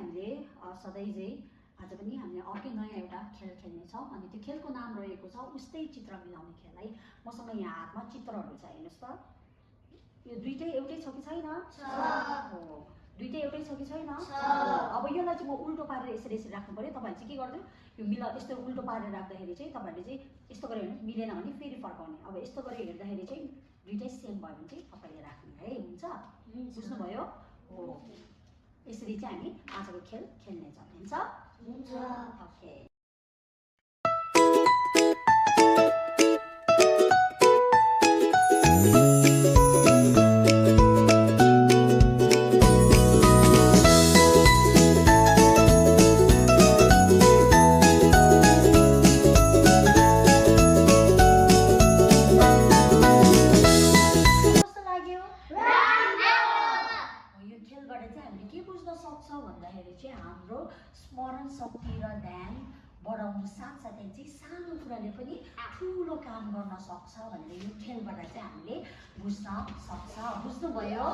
हामीले सधैँ चाहिँ आज पनि हामीले अर्कै नयाँ एउटा खेल खेल्नेछौँ अनि त्यो खेलको नाम रहेको छ उस्तै चित्र मिलाउने खेल है। मसँग यहाँ हातमा चित्रहरू छ हेर्नुहोस् त। यो दुईटै एउटै छ कि छैन? हो, दुईटै एउटै छ कि छैन? अब यसलाई चाहिँ म उल्टो पारेर यसरी यसरी राख्नु पर्यो। तपाईँहरूले चाहिँ के गर्नु, यो यस्तो उल्टो पारेर राख्दाखेरि चाहिँ तपाईँहरूले चाहिँ यस्तो गरेर हेर्नुहोस्, मिलेन भने फेरि फर्काउने। अब यस्तो गरेर हेर्दाखेरि चाहिँ दुईटै सेम भयो भने चाहिँ तपाईँले राख्ने है। हुन्छ, बुझ्नुभयो? हो, यसरी चाहिँ हामी आजको खेल खेल्नेछौँ। हुन्छ? ओके। हाम्रो स्मरण शक्ति र ध्यान बढाउनु साथसाथै चाहिँ सानो कुराले पनि ठुलो काम गर्न सक्छ भनेर यो खेलबाट चाहिँ हामीले बुझ्न सक्छ। बुझ्नुभयो?